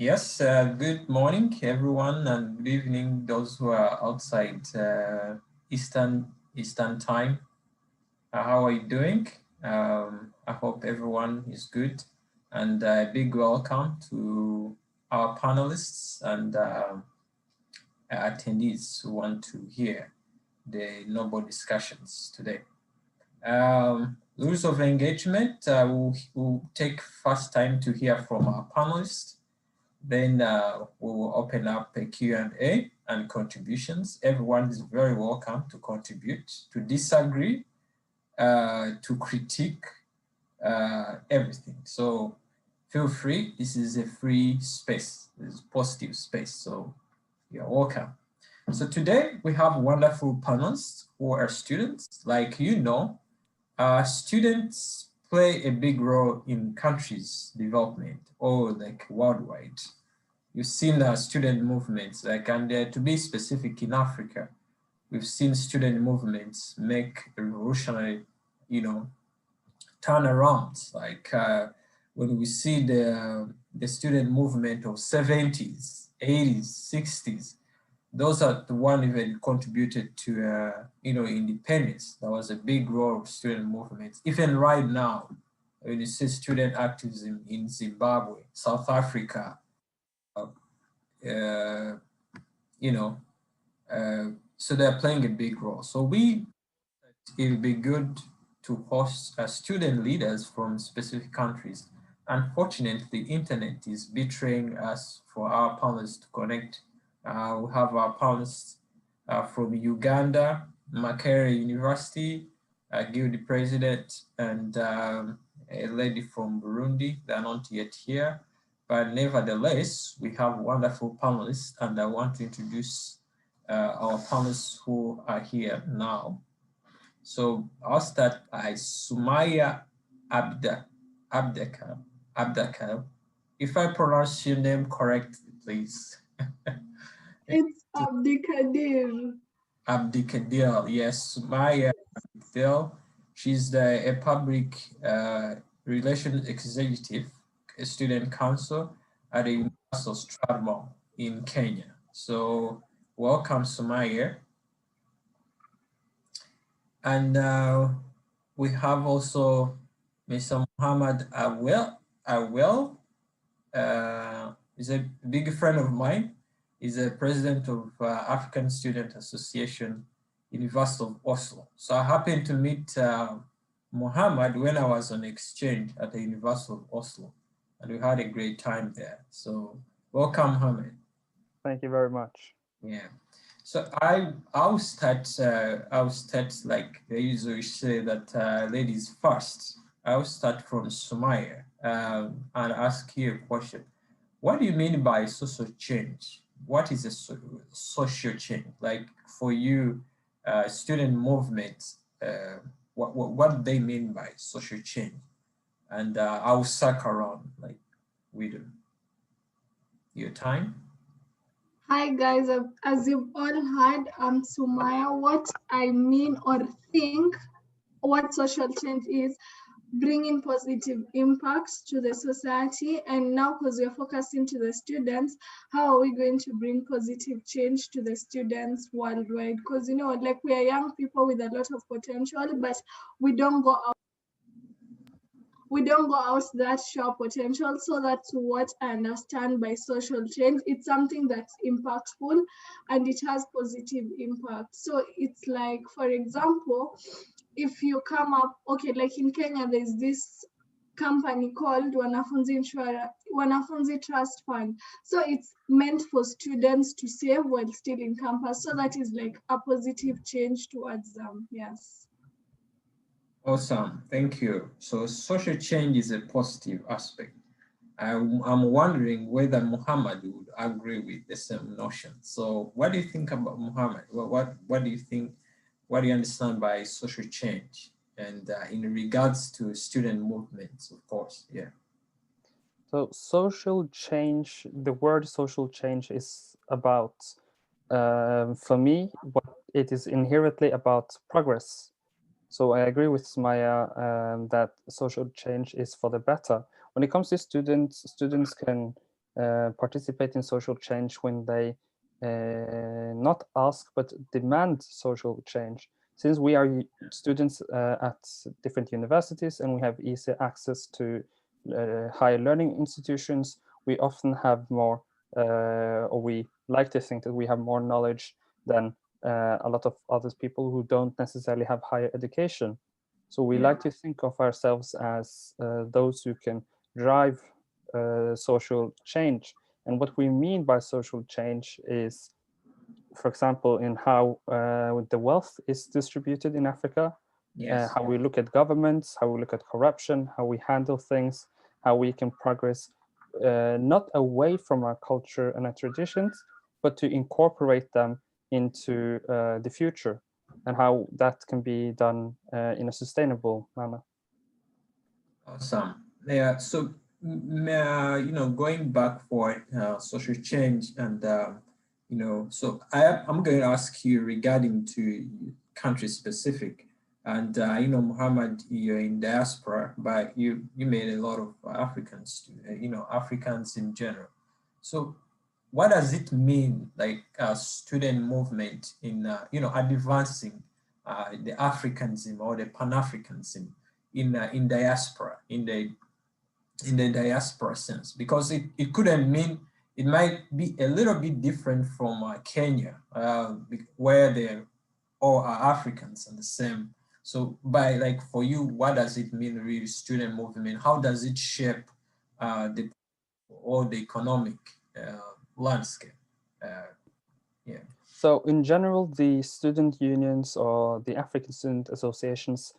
Yes, good morning, everyone, and good evening, those who are outside Eastern time. How are you doing? I hope everyone is good, and a big welcome to our panelists and attendees who want to hear the noble discussions today. Rules of engagement, we'll take first time to hear from our panelists. Then we will open up a Q&A and contributions. Everyone is very welcome to contribute, to disagree, to critique, everything. So feel free. This is a free space. This is a positive space. So you're welcome. So today we have wonderful panelists who are students. Like students play a big role in countries' development or like worldwide. You've seen student movements, like, and to be specific, in Africa, we've seen student movements make a revolutionary, turnarounds. Like when we see the student movement of 70s, 80s, 60s, those are the one even contributed to, independence. That was a big role of student movements. Even right now, when you see student activism in Zimbabwe, South Africa, uh, you know, so they're playing a big role. So it'll be good to host student leaders from specific countries. Unfortunately, the internet is betraying us for our panelists to connect. We have our panelists from Uganda, Makerere University, Guild President, and a lady from Burundi. They're not yet here. But nevertheless, we have wonderful panelists, and I want to introduce our panelists who are here now. So I'll start by Sumaya Abdakal. If I pronounce your name correctly, please. It's Abdikadir. Abdikadir, yes, Sumaya Abdikadir. She's a public relations executive, a student council at the University of Strathmore in Kenya. So welcome, Sumaya. And we have also Mr. Muhammad Awel is a big friend of mine. He's a president of African Student Association, University of Oslo. So I happened to meet Muhammad when I was on exchange at the University of Oslo, and we had a great time there. So welcome, Muhammad. Thank you very much. Yeah. So I'll start like they usually say that ladies first. I'll start from Sumaya and ask you a question. What do you mean by social change? What is a social change? Like for you, student movements, what do they mean by social change? And I'll suck around like with your time. Hi guys, as you've all heard, I'm Sumaya. What I mean or think what social change is, bringing positive impacts to the society. And now because we're focusing to the students, how are we going to bring positive change to the students worldwide? Because like we are young people with a lot of potential, but we don't go out that show potential. So that's what I understand by social change. It's something that's impactful and it has positive impact. So it's like, for example, if you come up, okay, like in Kenya, there's this company called Wanafunzi Trust Fund. So it's meant for students to save while still in campus. So that is like a positive change towards them. Yes. Awesome, thank you. So social change is a positive aspect. I'm wondering whether Muhammad would agree with the same notion. So what do you think about Muhammad? What do you think, what do you understand by social change? And in regards to student movements, of course, yeah. So social change, the word social change is about, for me, what it is inherently about progress. So I agree with Maya that social change is for the better. When it comes to students, students can participate in social change when they not ask but demand social change. Since we are students at different universities and we have easy access to higher learning institutions, we often have more, or we like to think that we have more knowledge than a lot of other people who don't necessarily have higher education. So we like to think of ourselves as those who can drive social change. And what we mean by social change is, for example, in how the wealth is distributed in Africa, Yes. how we look at governments, how we look at corruption, how we handle things, how we can progress not away from our culture and our traditions, but to incorporate them into the future, and how that can be done in a sustainable manner. Awesome. Yeah. So, going back for social change, and so I'm going to ask you regarding to country specific, and Muhammad, you're in diaspora, but you made a lot of Africans, Africans in general. So, what does it mean, like student movement in advancing the Africanism or the Pan-Africanism in diaspora, in the diaspora sense? Because it couldn't mean, it might be a little bit different from Kenya, where they all are Africans and the same. So by, like, for you, what does it mean, really, student movement? How does it shape the economic landscape? Yeah. So in general, the student unions or the African student associations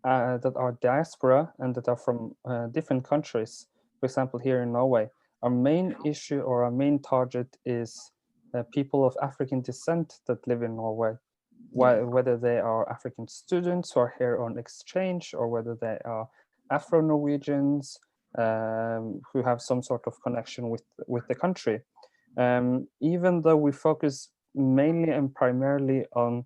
that are diaspora and that are from different countries, for example, here in Norway, our main issue or our main target is people of African descent that live in Norway. Whether they are African students who are here on exchange, or whether they are Afro-Norwegians who have some sort of connection with the country. Even though we focus mainly and primarily on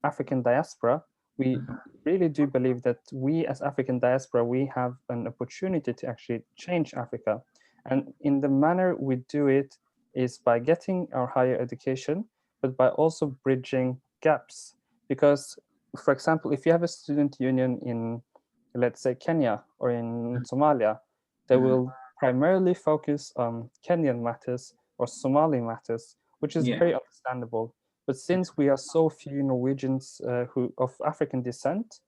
African diaspora, we really do believe that we as African diaspora, we have an opportunity to actually change Africa. And in the manner we do it is by getting our higher education, but by also bridging gaps. Because, for example, if you have a student union in, let's say, Kenya or in Somalia, they will primarily focus on Kenyan matters or Somali matters, which is very understandable. But since we are so few Norwegians who of African descent,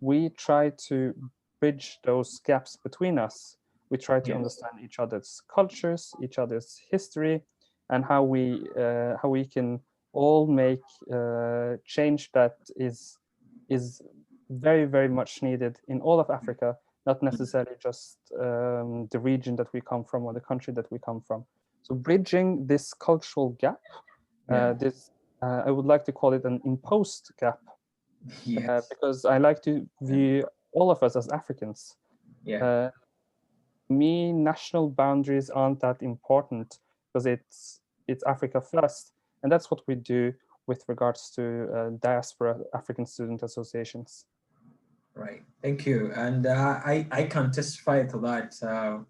we try to bridge those gaps between us. We try to understand each other's cultures, each other's history, and how we can all make change that is very, very much needed in all of Africa, not necessarily just the region that we come from or the country that we come from. So bridging this cultural gap, I would like to call it an imposed gap, because I like to view all of us as Africans. National boundaries aren't that important because it's Africa first, and that's what we do with regards to diaspora African student associations. Right, thank you. And I can testify to that,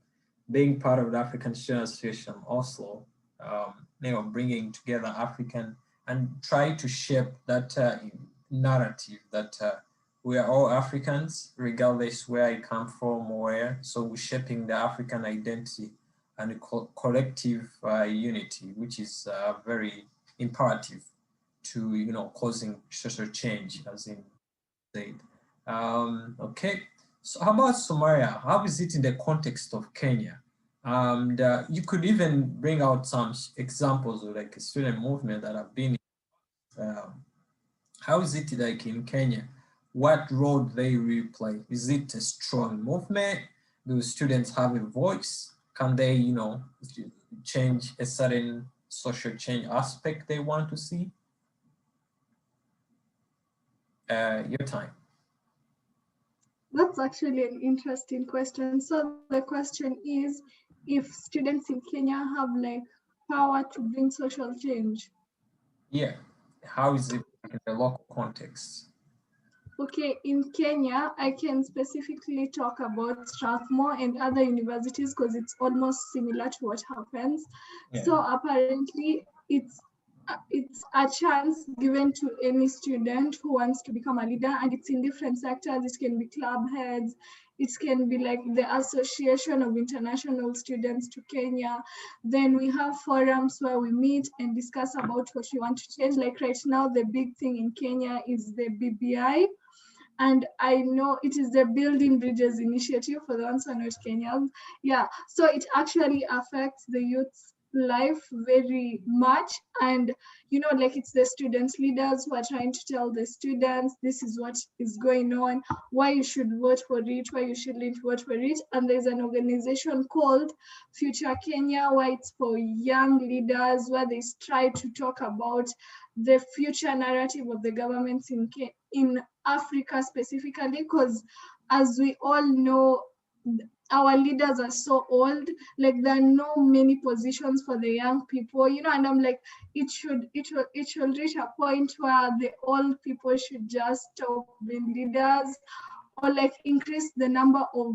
being part of the African Student Association Oslo, bringing together African and try to shape that narrative that we are all Africans, regardless where I come from or where. So we're shaping the African identity and the collective unity, which is very imperative to, causing social change, as in said. Okay, so how about Somalia? How is it in the context of Kenya? And you could even bring out some examples of like a student movement that have been. How is it like in Kenya? What role do they really play? Is it a strong movement? Do students have a voice? Can they, change a certain social change aspect they want to see? Your time. That's actually an interesting question. So the question is, if students in Kenya have like power to bring social change? Yeah. How is it in the local context? Okay, in Kenya, I can specifically talk about Strathmore and other universities because it's almost similar to what happens. Yeah. So apparently, it's a chance given to any student who wants to become a leader, and it's in different sectors. It can be club heads, it can be like the Association of International Students to Kenya. Then we have forums where we meet and discuss about what we want to change. Like right now, the big thing in Kenya is the BBI, and I know it is the Building Bridges initiative for the ones who are not Kenyans. Yeah, so it actually affects the youth's life very much. And you know, like it's the students leaders who are trying to tell the students this is what is going on, why you should vote for it, why you shouldn't vote for it. And there's an organization called Future Kenya where it's for young leaders, where they try to talk about the future narrative of the governments in Africa specifically, because as we all know, our leaders are so old, like there are no many positions for the young people, you know, and I'm like, it should reach a point where the old people should just stop being leaders, or like increase the number of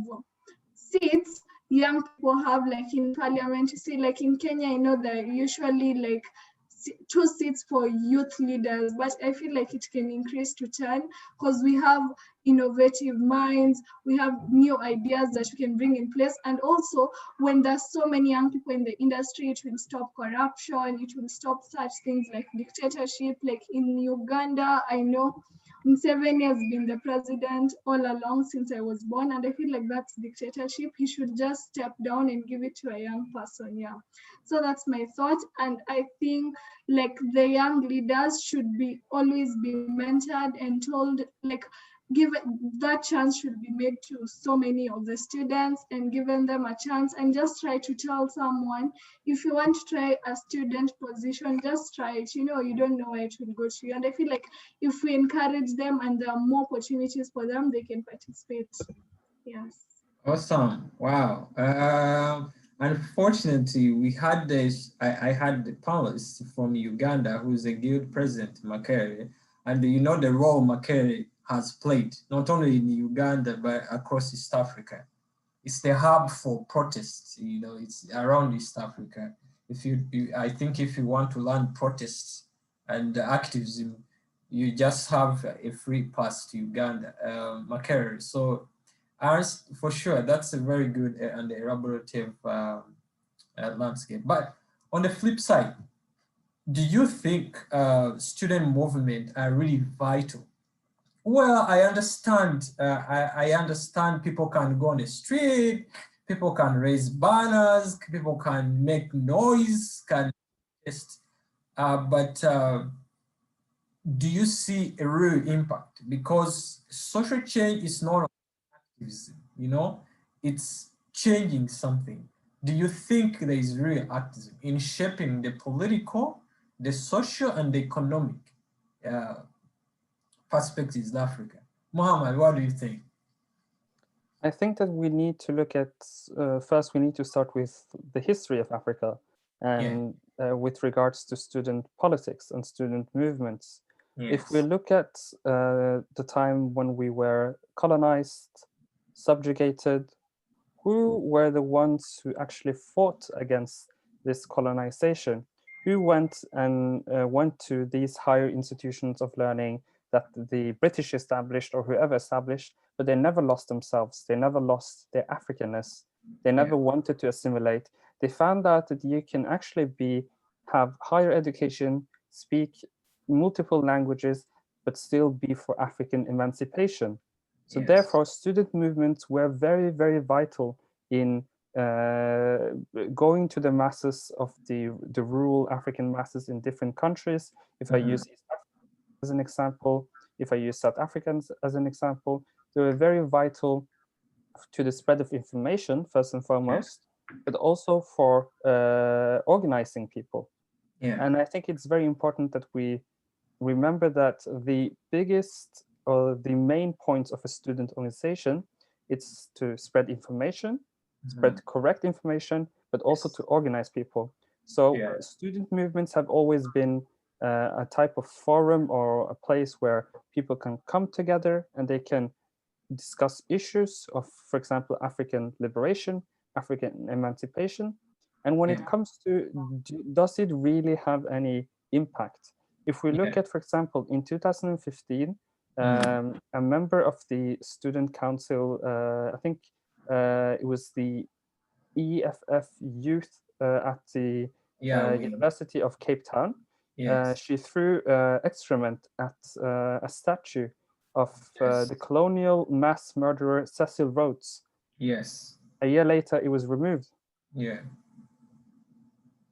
seats young people have, like in parliament. You see, like in Kenya, I know that usually like 2 seats for youth leaders, but I feel like it can increase to 10 because we have innovative minds, we have new ideas that we can bring in place. And also, when there's so many young people in the industry, it will stop corruption, it will stop such things like dictatorship. Like in Uganda, I know Museveni has been the president all along since I was born, and I feel like that's dictatorship. He should just step down and give it to a young person. Yeah. So that's my thought. And I think like the young leaders should be always be mentored and told, like given that chance should be made to so many of the students and given them a chance, and just try to tell someone, if you want to try a student position, just try it. You know, you don't know where it will go to you. And I feel like if we encourage them and there are more opportunities for them, they can participate. Yes. Awesome. Wow. Unfortunately, we had this. I had the panelist from Uganda, who's a guild president, Makere, and you know the role Makere has played not only in Uganda but across East Africa. It's the hub for protests. You know, it's around East Africa. If I think if you want to learn protests and activism, you just have a free pass to Uganda, Makere. So ours, for sure, that's a very good and elaborative landscape. But on the flip side, do you think student movement are really vital? Well, I understand. I understand people can go on the street, people can raise banners, people can make noise, can just. But do you see a real impact? Because social change is not activism, you know, it's changing something. Do you think there is real activism in shaping the political, the social, and the economic uh, perspectives in Africa? Mohammed, what do you think? I think that we need to look at, first we need to start with the history of Africa Yeah. and with regards to student politics and student movements. If we Yes. look at the time when we were colonized, subjugated, who were the ones who actually fought against this colonization? Who went and went to these higher institutions of learning that the British established or whoever established, but they never lost themselves. They never lost their Africanness. They Yeah. never wanted to assimilate. They found out that you can actually have higher education, speak multiple languages, but still be for African emancipation. So Yes. therefore, student movements were very, very vital in going to the masses of the rural African masses in different countries. If I use East Africa as an example, if I use South Africans as an example, they were very vital to the spread of information, first and Yeah. foremost, but also for organizing people. Yeah. And I think it's very important that we remember that the biggest or the main point of a student organization is to spread information, spread correct information, but also Yes. to organize people. So Yeah. student movements have always been a type of forum or a place where people can come together and they can discuss issues of, for example, African liberation, African emancipation. And when it comes to, does it really have any impact? If we look at, for example, in 2015, a member of the student council, I think it was the EFF youth at the University of Cape Town. She threw excrement at a statue of the colonial mass murderer Cecil Rhodes. Yes. A year later, it was removed. Yeah.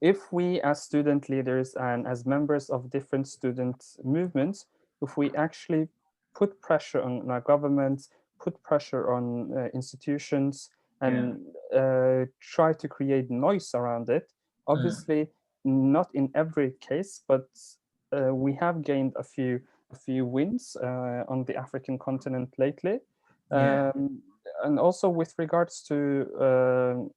If we, as student leaders and as members of different student movements, if we actually put pressure on our governments, put pressure on institutions, and try to create noise around it, obviously not in every case, but we have gained a few wins on the African continent lately. And also with regards to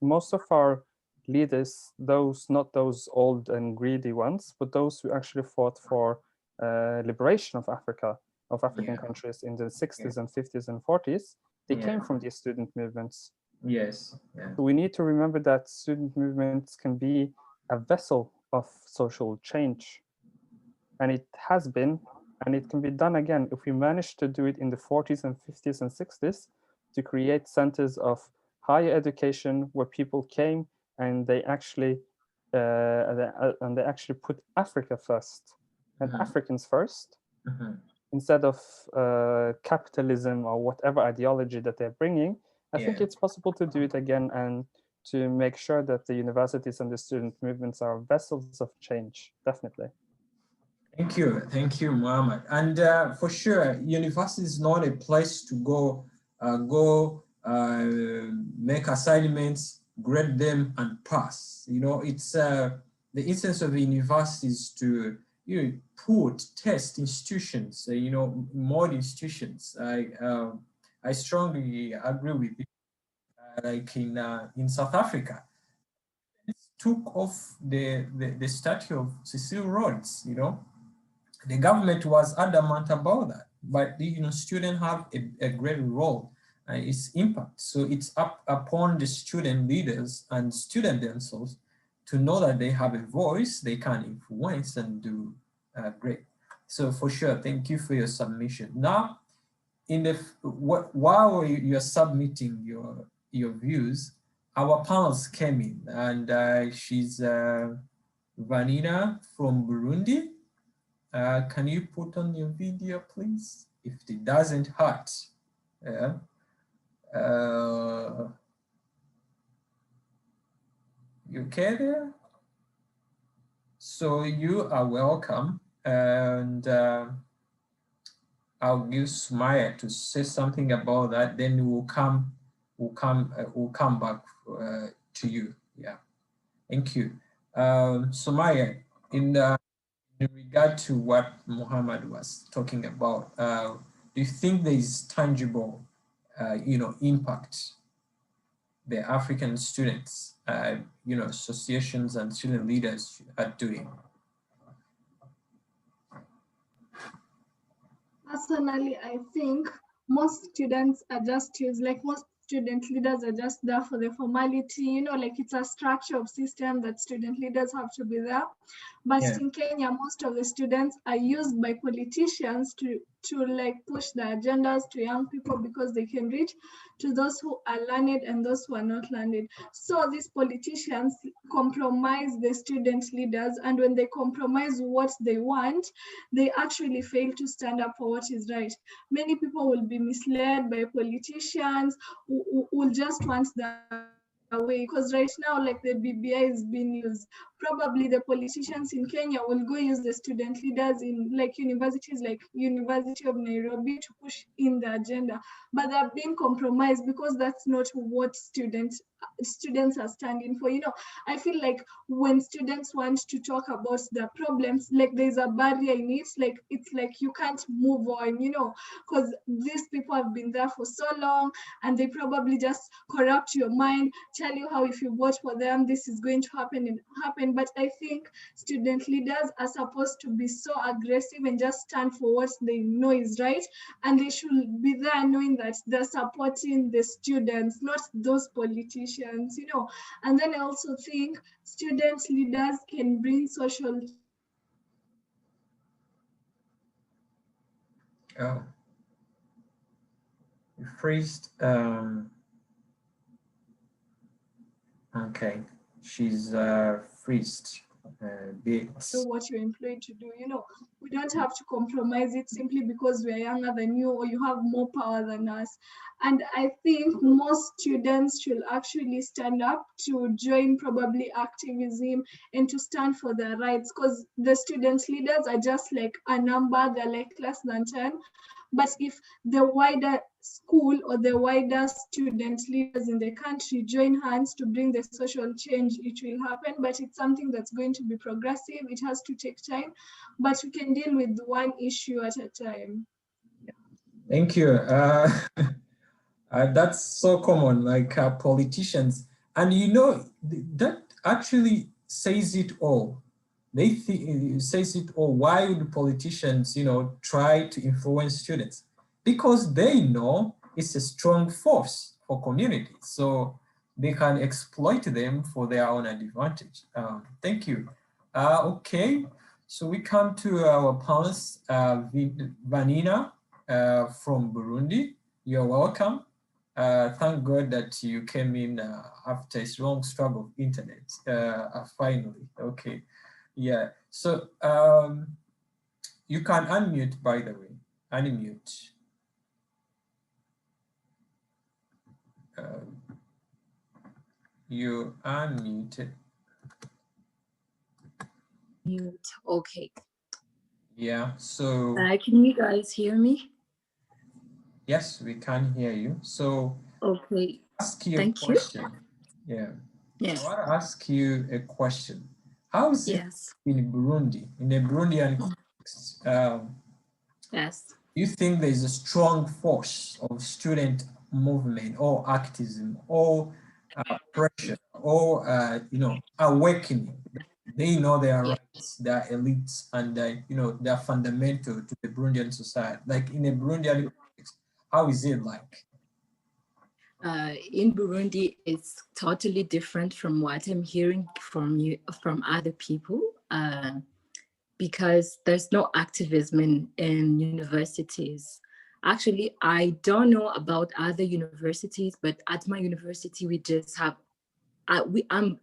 most of our leaders, not those old and greedy ones, but those who actually fought for liberation of Africa, of African countries in the 60s and 50s and 40s, they came from these student movements. Yes. So we need to remember that student movements can be a vessel of social change. And it has been, and it can be done again if we manage to do it in the 40s and 50s and 60s, to create centers of higher education where people came and they actually put Africa first and Africans first, instead of capitalism or whatever ideology that they're bringing. I think it's possible to do it again and to make sure that the universities and the student movements are vessels of change, definitely. Thank you, Muhammad. And for sure, university is not a place to go make assignments, grade them, and pass. You know, it's the essence of the university is to put test institutions. More institutions. I strongly agree with you. Like in South Africa, took off the statue of Cecil Rhodes. The government was adamant about that, but students have a great role, its impact. So it's up upon the student leaders and students themselves to know that they have a voice, they can influence and do great. So for sure, thank you for your submission. Now, while you're submitting your views, our panels came in, and she's Vanina from Burundi. Can you put on your video, please? If it doesn't hurt. You okay there? So you are welcome, and I'll give Sumaya to say something about that. Then we'll come back to you. Yeah, thank you, Sumaya. In regard to what Muhammad was talking about, do you think there is tangible, impact the African students, associations and student leaders are doing? Personally, I think most students are just used, like most student leaders are just there for the formality, like it's a structure of system that student leaders have to be there. But in Kenya, most of the students are used by politicians to like push the agendas to young people, because they can reach to those who are learned and those who are not learned. So these politicians compromise the student leaders, and when they compromise what they want, they actually fail to stand up for what is right. Many people will be misled by politicians who will just want the away, because right now, like, the BBI is being used. Probably the politicians in Kenya will go use the student leaders in like universities like University of Nairobi to push in the agenda, but they're being compromised because that's not what students are standing for. I feel like when students want to talk about their problems, like there's a barrier in it, like it's like you can't move on, because these people have been there for so long, and they probably just corrupt your mind, tell you how if you vote for them, this is going to happen. But I think student leaders are supposed to be so aggressive and just stand for what they know is right. And they should be there knowing that they're supporting the students, not those politicians, you know. And then I also think student leaders can bring social. Oh, you phrased. Okay, she's freezed a bit. Do what you're employed to do. You know, we don't have to compromise it simply because we're younger than you or you have more power than us. And I think most students should actually stand up to join probably activism and to stand for their rights, because the student leaders are just like a number, they're like less than 10. But if the wider school or the wider student leaders in the country join hands to bring the social change, it will happen. But it's something that's going to be progressive. It has to take time, but we can deal with one issue at a time. Thank you. That's so common, like politicians. And you know, that actually says it all. They it says it all. Why would politicians, you know, try to influence students? Because they know it's a strong force for communities. So they can exploit them for their own advantage. Thank you. Okay, so we come to our panelists, Vanina from Burundi. You're welcome. Thank God that you came in after a long struggle of internet, finally. Okay, yeah. So you can unmute, by the way, unmute. You unmuted. Mute. Okay. Yeah, so. Can you guys hear me? Yes, we can hear you. So. Okay. Ask you Thank a question. Yeah. Yes. I want to ask you a question. How is it in Burundi, in the Burundian context? Yes. You think there is a strong force of student movement or activism or pressure or you know, awakening? They know their rights, their elites, and you know, they're fundamental to the Burundian society. Like in a Burundian context, how is it like? In Burundi, it's totally different from what I'm hearing from other people, because there's no activism in universities. Actually, I don't know about other universities, but at my university, we just have. I'm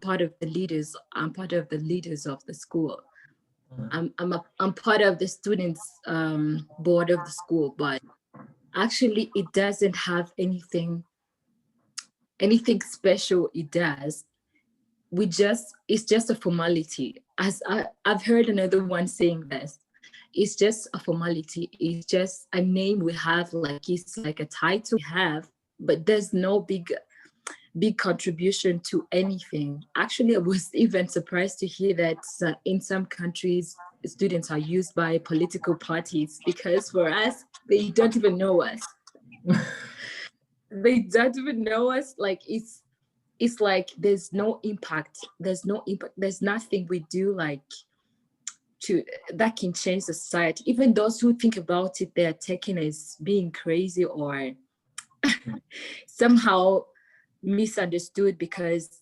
part of the leaders. I'm part of the leaders of the school. I'm part of the students' board of the school, but actually, it doesn't have anything special. It does. It's just a formality. As I've heard another one saying this, it's just a formality. It's just a name we have, like it's like a title we have, but there's no big contribution to anything. Actually, I was even surprised to hear that in some countries, students are used by political parties, because for us, they don't even know us. They don't even know us. Like it's like there's no impact. There's nothing we do like that can change the society. Even those who think about it, they're taken as being crazy or somehow misunderstood, because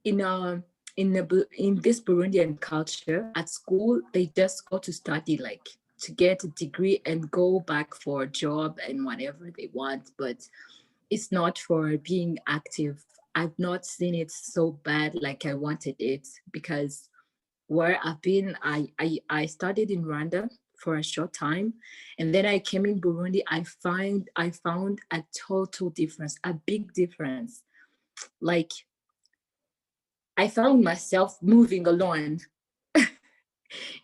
in this Burundian culture, at school they just go to study, like to get a degree and go back for a job and whatever they want, but it's not for being active. I've not seen it so bad like I wanted it, because where I've been, I studied in Rwanda for a short time, and then I came in Burundi. I found a total difference, a big difference. Like I found myself moving alone.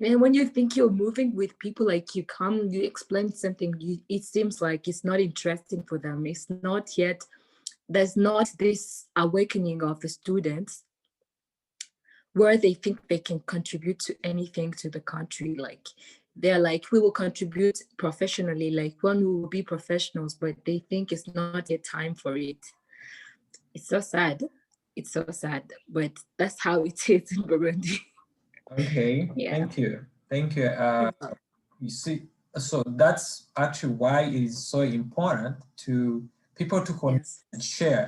And when you think you're moving with people, like you explain something, it seems like it's not interesting for them. It's not yet, there's not this awakening of the students where they think they can contribute to anything to the country. Like they're like, we will contribute professionally, like when we will be professionals, but they think it's not yet time for it. It's so sad. It's so sad, but that's how it is in Burundi. Okay, Yeah. thank you. Thank you. You see, so that's actually why it is so important to people to connect Yes. and share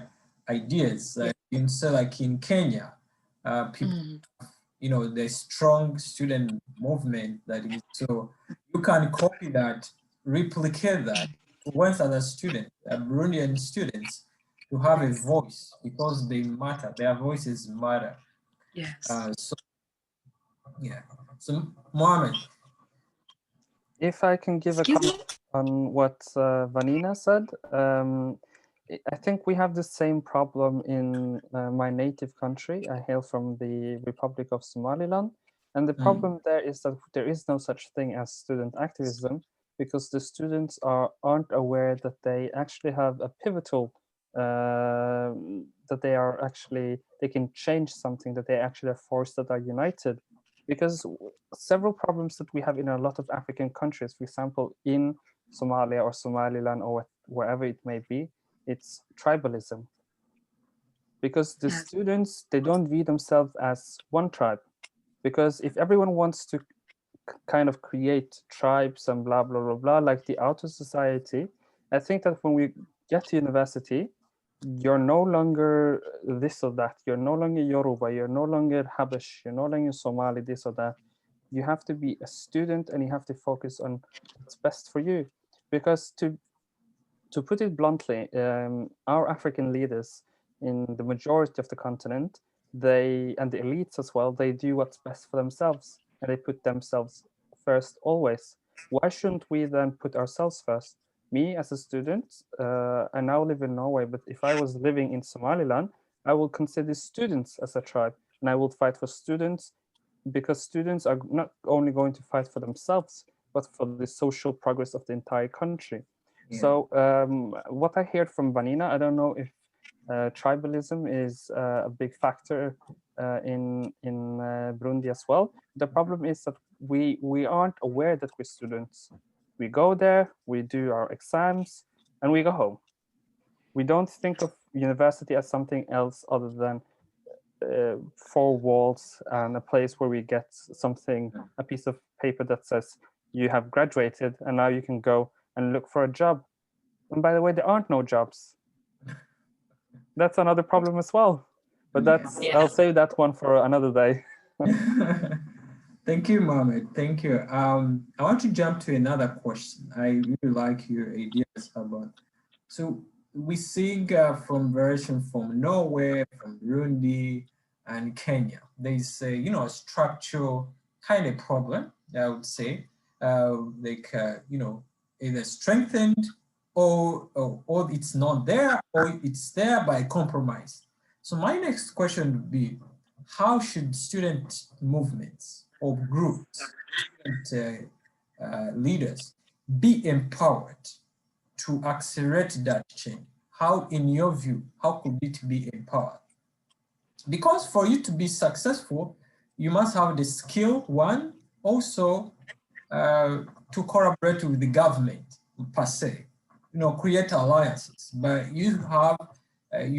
ideas. Like in Kenya, people, the strong student movement that is, so you can copy that, replicate that, once other students, Burundian students, to have a voice because they matter, their voices matter. Yes. So yeah. So Mohammed. If I can give a comment on what Vanina said, I think we have the same problem in my native country. I hail from the Republic of Somaliland. And the problem there is that there is no such thing as student activism because the students aren't aware that they actually have a pivotal, that they can change something, that they actually are forced that are united. Because several problems that we have in a lot of African countries, for example, in Somalia or Somaliland or wherever it may be, it's tribalism. Because the students, they don't view themselves as one tribe. Because if everyone wants to kind of create tribes and blah, blah, blah, blah, like the outer society, I think that when we get to university, you're no longer this or that. You're no longer Yoruba. You're no longer Habash. You're no longer Somali, this or that. You have to be a student and you have to focus on what's best for you. Because to put it bluntly, our African leaders in the majority of the continent, and the elites as well, they do what's best for themselves and they put themselves first always. Why shouldn't we then put ourselves first? Me as a student, I now live in Norway, but if I was living in Somaliland, I will consider students as a tribe and I will fight for students because students are not only going to fight for themselves, but for the social progress of the entire country. Yeah. So what I heard from Vanina, I don't know if tribalism is a big factor in Burundi as well. The problem is that we aren't aware that we're students. We go there, we do our exams, and we go home. We don't think of university as something else other than four walls and a place where we get something, a piece of paper that says you have graduated and now you can go and look for a job. And by the way, there aren't no jobs. That's another problem as well. But I'll save that one for another day. Thank you, Mohammed. Thank you. I want to jump to another question. I really like your ideas about. So we see from version from Norway, from Burundi, and Kenya. There's a structural kind of problem. I would say, either strengthened or it's not there, or it's there by compromise. So my next question would be, how should student movements or groups, student leaders, be empowered to accelerate that change? How, in your view, how could it be empowered? Because for you to be successful, you must have the skill, one, also to collaborate with the government per se, create alliances, but you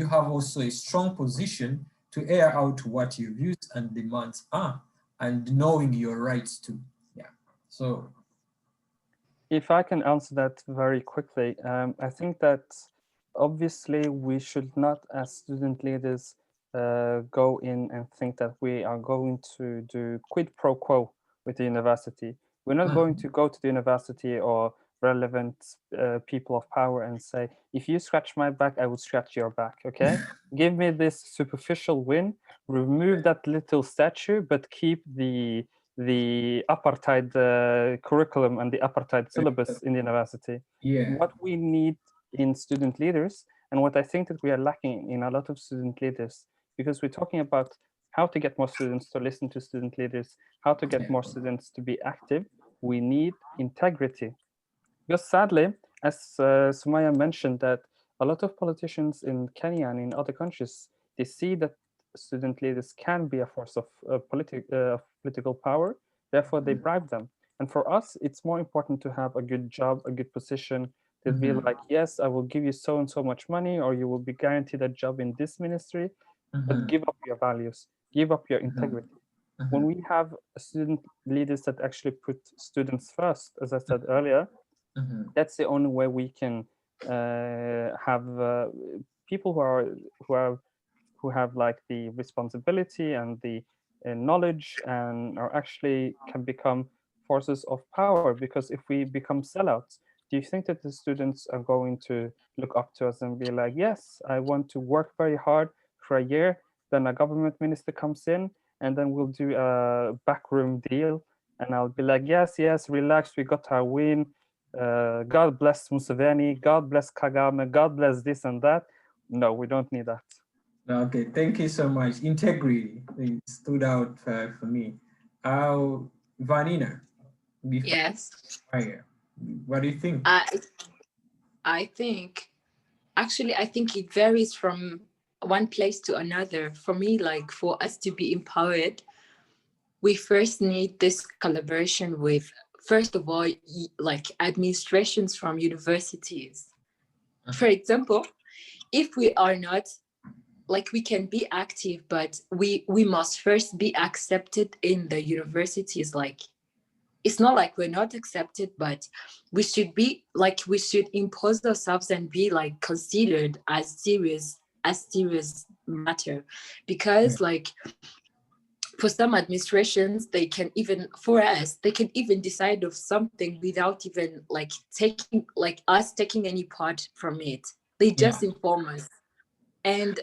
have also a strong position to air out what your views and demands are and knowing your rights too. Yeah. So if I can answer that very quickly, I think that obviously we should not, as student leaders, go in and think that we are going to do quid pro quo with the university. We're not going to go to the university or relevant people of power and say, if you scratch my back, I will scratch your back, okay? Give me this superficial win, remove that little statue, but keep the apartheid curriculum and the apartheid syllabus in the university. yeah. What we need in student leaders, and what I think that we are lacking in a lot of student leaders, because we're talking about how to get more students to listen to student leaders, how to get more students to be active, we need integrity. Because sadly, as Sumaya mentioned, that a lot of politicians in Kenya and in other countries, they see that student leaders can be a force of political power, therefore they bribe them. And for us, it's more important to have a good job, a good position, They'd be Mhm. like, yes, I will give you so and so much money, or you will be guaranteed a job in this ministry, but Mhm. give up your values, give up your Mhm. integrity. When Mhm. we have student leaders that actually put students first, as I said earlier, Mhm. that's the only way we can have people who have like the responsibility and the knowledge, and are actually can become forces of power. Because if we become sellouts, do you think that the students are going to look up to us and be like, yes, I want to work very hard for a year, then a government minister comes in, and then we'll do a backroom deal, and I'll be like, yes, yes, relax, we got our win, God bless Museveni, God bless Kagame, God bless this and that. No, we don't need that. Okay, thank you so much. Integrity it stood out for me. Vanina, before Yes. fire, what do you think? I think actually I think it varies from one place to another. For me, like for us to be empowered, we first need this collaboration with, first of all, like administrations from universities. For example, if we are not, like, we can be active, but we must first be accepted in the universities. Like, it's not like we're not accepted, but we should be like, we should impose ourselves and be like considered as serious matter. Yeah. Because like for some administrations, they can even, for us, they can even decide of something without even like taking, like us taking any part from it. They Yeah. just inform us. And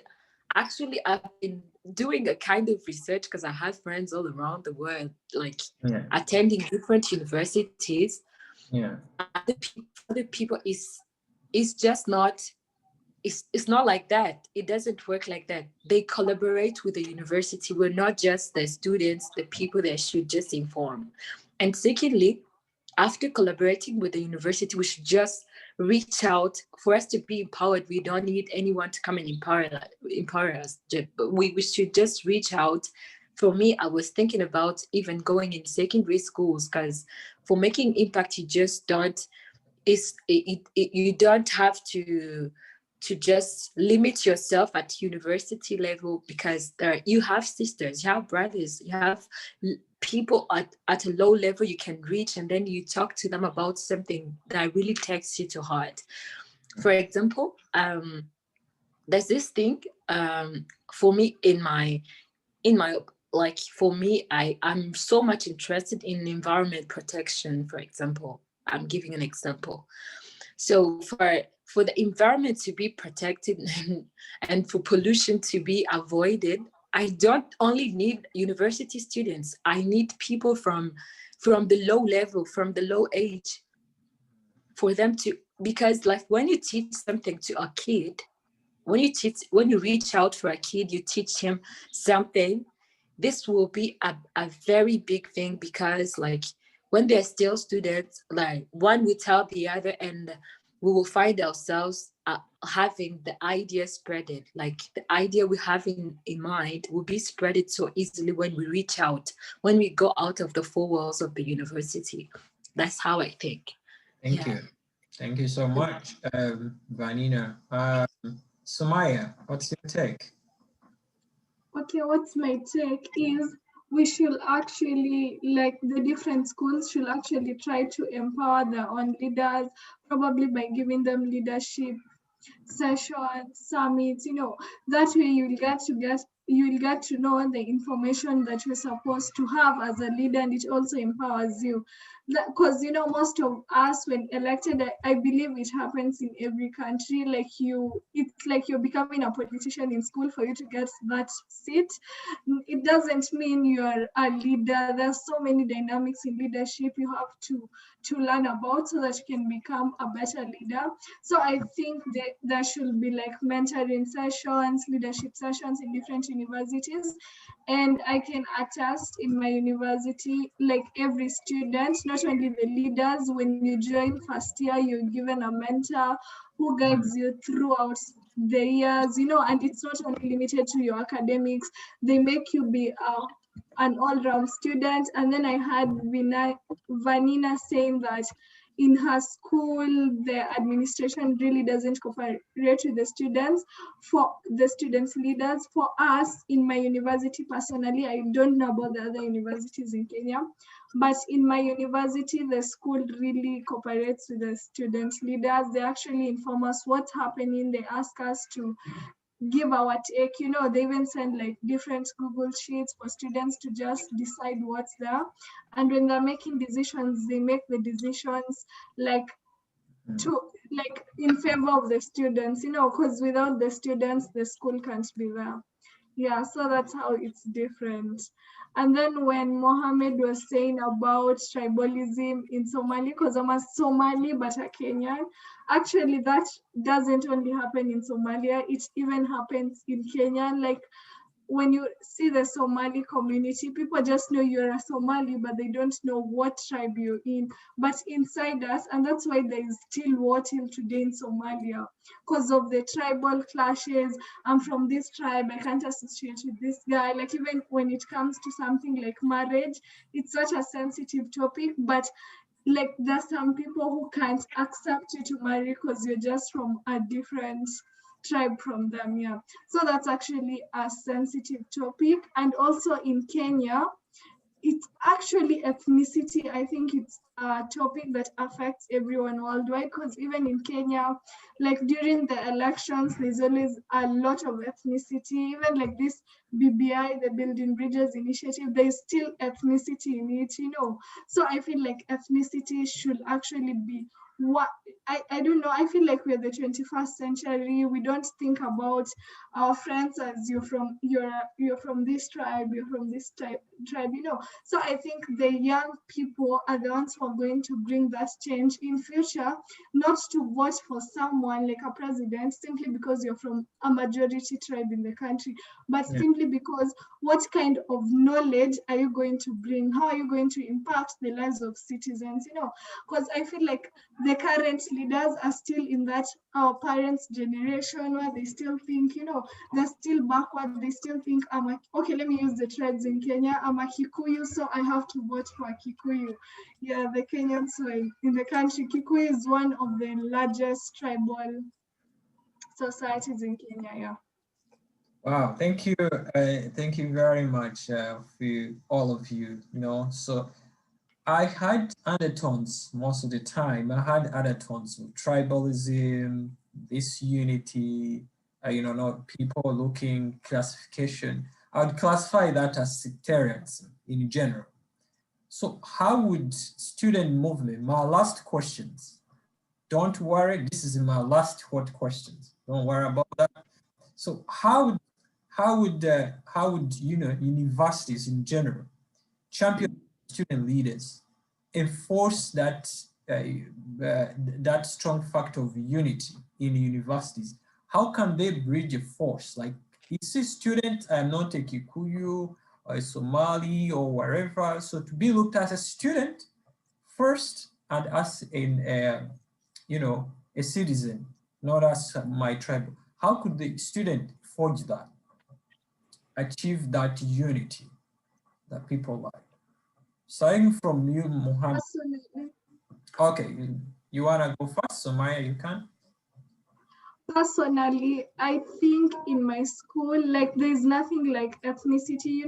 actually, I've been doing a kind of research because I have friends all around the world, like Yeah. attending different universities. Yeah. Other people is just not, it's not like that. It doesn't work like that. They collaborate with the university. We're not just the students, the people that should just inform. And secondly, after collaborating with the university, we should just reach out. For us to be empowered, we don't need anyone to come and empower us. We should just reach out. For me, I was thinking about even going in secondary schools, because for making impact, you just don't, you don't have to just limit yourself at university level, because you have sisters, you have brothers, you have people at a low level you can reach, and then you talk to them about something that really takes you to heart. For example, there's this thing, for me in my like, for me, I'm so much interested in environment protection. For example, I'm giving an example. So for the environment to be protected and for pollution to be avoided, I don't only need university students. I need people from the low level, from the low age, for them to, because like when you teach something to a kid, when you reach out for a kid, you teach him something. This will be a very big thing, because like when they're still students, like one will tell the other, and we will find ourselves having the idea spreaded. Like the idea we have in mind will be spreaded so easily when we reach out, when we go out of the four walls of the university. That's how I think. Thank Yeah. you. Thank you so much, Vanina. Sumaya, what's your take? Okay, what's my take is we should actually, like the different schools should actually try to empower their own leaders, probably by giving them leadership sessions, summits, that way you'll get to know the information that you're supposed to have as a leader, and it also empowers you. Because most of us when elected, I believe it happens in every country, like it's like you're becoming a politician in school for you to get that seat. It doesn't mean you're a leader. There's so many dynamics in leadership you have to learn about so that you can become a better leader. So I think that there should be like mentoring sessions, leadership sessions in different universities. And I can attest in my university, like every student, not only the leaders, when you join first year, you're given a mentor who guides you throughout the years, and it's not only limited to your academics. They make you be an all-round student. And then I had Vanina saying that in her school, the administration really doesn't cooperate with the students, for the students' leaders. For us, in my university personally, I don't know about the other universities in Kenya, but in my university, the school really cooperates with the students' leaders. They actually inform us what's happening. They ask us to give our take, they even send like different Google Sheets for students to just decide what's there. And when they're making decisions, they make the decisions like in favor of the students, because without the students, the school can't be there. Yeah, so that's how it's different. And then when Mohammed was saying about tribalism in Somali, because I'm a Somali but a Kenyan, actually that doesn't only happen in Somalia, it even happens in Kenya. Like when you see the Somali community, people just know you're a Somali, but they don't know what tribe you're in. But inside us, and that's why there is still war till today in Somalia, because of the tribal clashes. I'm from this tribe, I can't associate with this guy. Like even when it comes to something like marriage, it's such a sensitive topic, but like there's some people who can't accept you to marry because you're just from a different tribe from them. Yeah, so that's actually a sensitive topic. And also in Kenya, it's actually ethnicity. I think it's a topic that affects everyone worldwide, because even in Kenya, like during the elections, there's always a lot of ethnicity. Even like this BBI, the Building Bridges Initiative, there's still ethnicity in it, So I feel like ethnicity should actually be what I don't know. I feel like we're the 21st century. We don't think about our friends as you're from this tribe, you're from this tribe, So I think the young people are the ones who are going to bring that change in future, not to vote for someone like a president simply because you're from a majority tribe in the country, but simply because what kind of knowledge are you going to bring? How are you going to impact the lives of citizens? Because I feel like the current leaders are still in that our parents' generation where they still think, they're still backward. They still think, okay, let me use the tribes in Kenya. I'm a Kikuyu, so I have to vote for a Kikuyu. Yeah, the Kenyans in the country, Kikuyu is one of the largest tribal societies in Kenya. Yeah. Wow, thank you. Thank you very much for all of you. So I had undertones most of the time. I had undertones of tribalism, disunity, not people looking classification. I would classify that as sectarianism in general. So how would student movement, my last questions, don't worry, this is my last hot questions. Don't worry about that. So how would universities in general champion student leaders enforce that that strong factor of unity in universities? How can they bridge a force? Like, is a student not a Kikuyu or a Somali or wherever, so to be looked at as a student first and as a citizen, not as my tribe. How could the student forge that, achieve that unity that people like? Starting from you, Mohammed. Absolutely. Okay, you wanna go first, so Maya, you can. Personally, I think in my school, like there's nothing like ethnicity,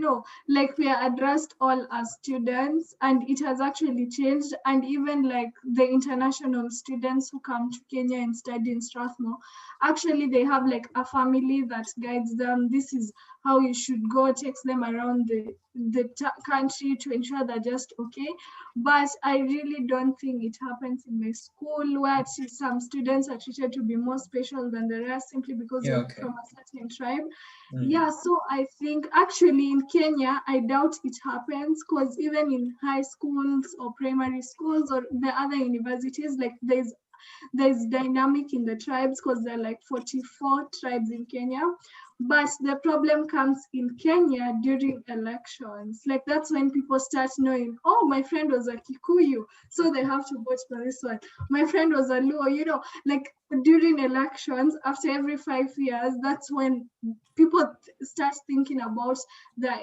like we are addressed all as students, and it has actually changed. And even like the international students who come to Kenya and study in Strathmore, actually they have like a family that guides them. This is how you should go, takes them around the country to ensure they're just okay. But I really don't think it happens in my school, where some students are treated to be more special than the rest simply because you're from a certain tribe. Yeah, so I think actually in Kenya, I doubt it happens, because even in high schools or primary schools or the other universities, like there's dynamic in the tribes, because there are like 44 tribes in Kenya. But the problem comes in Kenya during elections. Like that's when people start knowing, oh, my friend was a Kikuyu, so they have to vote for this one. My friend was a Luo, you know, like during elections, after every 5 years, that's when people start thinking about their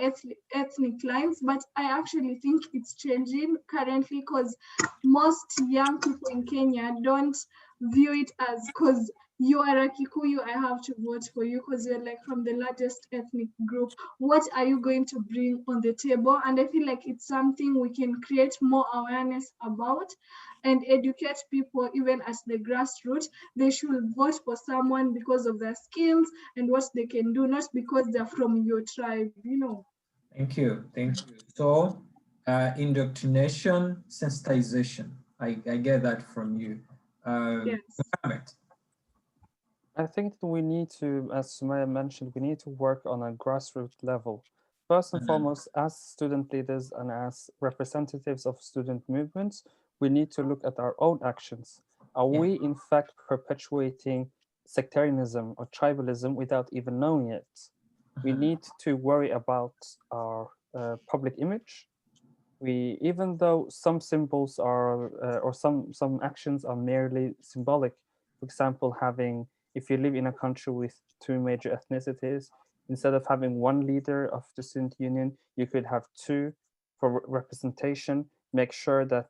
ethnic lines. But I actually think it's changing currently because most young people in Kenya don't view it as, because you are a Kikuyu, I have to vote for you because you're like from the largest ethnic group. What are you going to bring on the table? And I feel like it's something we can create more awareness about and educate people even at the grassroots. They should vote for someone because of their skills and what they can do, not because they're from your tribe, you know. Thank you. Thank you. So, indoctrination, sensitization. I get that from you. Yes. Mohammed. I think that we need to, as Sumaya mentioned, we need to work on a grassroots level. First and foremost, as student leaders and as representatives of student movements, we need to look at our own actions. Are Yeah. we in fact perpetuating sectarianism or tribalism without even knowing it? We need to worry about our public image. Even though some symbols are, or some actions are merely symbolic, for example, if you live in a country with two major ethnicities, instead of having one leader of the student union, you could have two for representation. Make sure that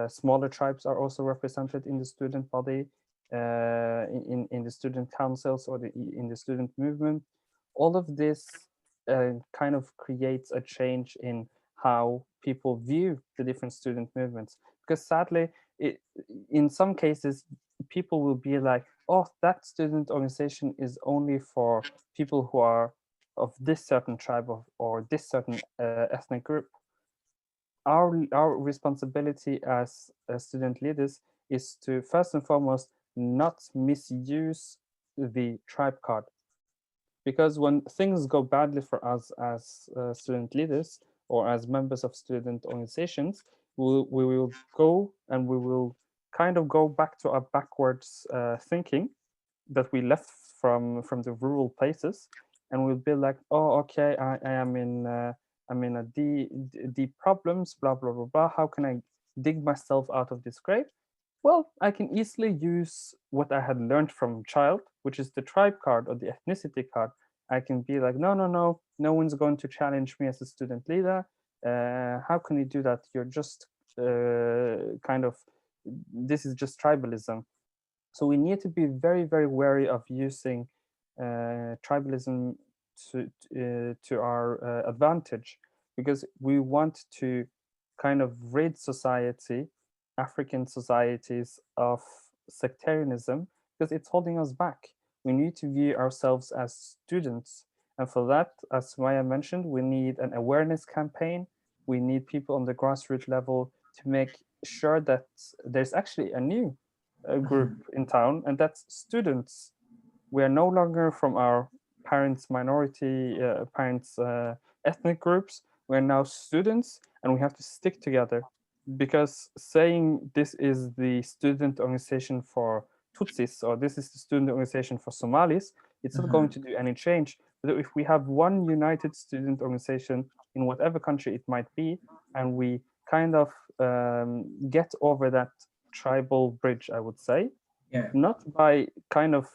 smaller tribes are also represented in the student body, in the student councils or in the student movement. All of this kind of creates a change in how people view the different student movements. Because sadly, in some cases, people will be like, oh, that student organization is only for people who are of this certain tribe or this certain ethnic group. Our responsibility as student leaders is to first and foremost not misuse the tribe card, because when things go badly for us as student leaders or as members of student organizations, we will go and we will kind of go back to our backwards thinking that we left from the rural places, and we'll be like, oh, okay, I am I'm in a deep problems, blah blah blah blah. How can I dig myself out of this grave? Well, I can easily use what I had learned from child, which is the tribe card or the ethnicity card. I can be like, no, no, no, no one's going to challenge me as a student leader. How can you do that? You're just kind of, this is just tribalism. So we need to be very, very wary of using tribalism to our advantage, because we want to kind of rid society, African societies, of sectarianism, because it's holding us back. We need to view ourselves as students. And for that, as Maya mentioned, we need an awareness campaign. We need people on the grassroots level to make sure that there's actually a new group in town, and that's students. We are no longer from our parents' minority, parents' ethnic groups. We're now students, and we have to stick together, because saying this is the student organization for Tutsis or this is the student organization for Somalis, it's not going to do any change. But if we have one united student organization in whatever country it might be, and we kind of get over that tribal bridge, I would say, Yeah. not by kind of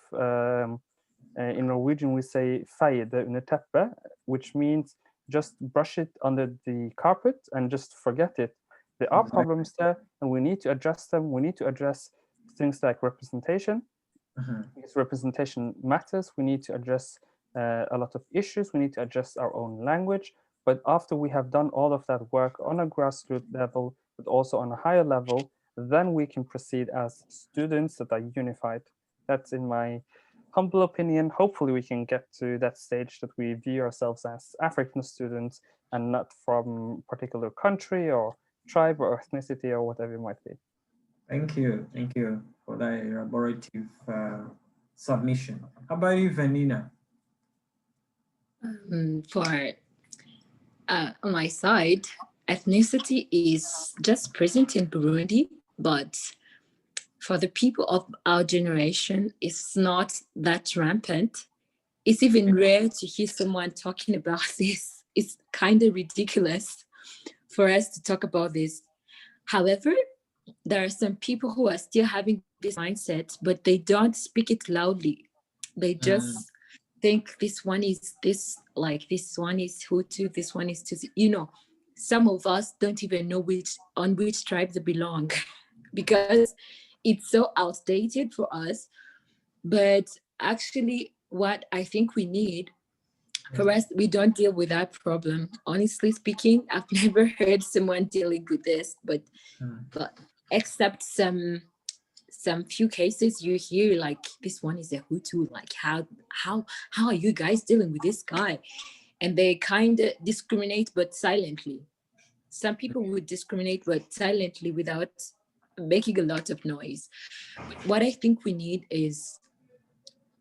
in Norwegian we say feie det under teppet, which means just brush it under the carpet and just forget it. There are problems there, and we need to address them. We need to address things like representation, because representation matters. We need to address a lot of issues. We need to address our own language. But after we have done all of that work on a grassroots level, but also on a higher level, then we can proceed as students that are unified. That's in my humble opinion. Hopefully we can get to that stage that we view ourselves as African students and not from a particular country or tribe or ethnicity or whatever it might be. Thank you. Thank you for that elaborative submission. How about you, Vanina? On my side, ethnicity is just present in Burundi, but for the people of our generation, it's not that rampant. it's even rare to hear someone talking about this. It's kind of ridiculous for us to talk about this. However, there are some people who are still having this mindset, but they don't speak it loudly. They just think this one is this, like this one is Hutu, this one is Tutsi. You know, some of us don't even know on which tribe they belong because it's so outdated for us. But actually, what I think we need, for us, we don't deal with that problem. Honestly speaking, I've never heard someone dealing with this, but except some few cases you hear like this one is a Hutu, like how are you guys dealing with this guy? And they kind of discriminate but silently. Some people would discriminate but silently without making a lot of noise. What I think we need is,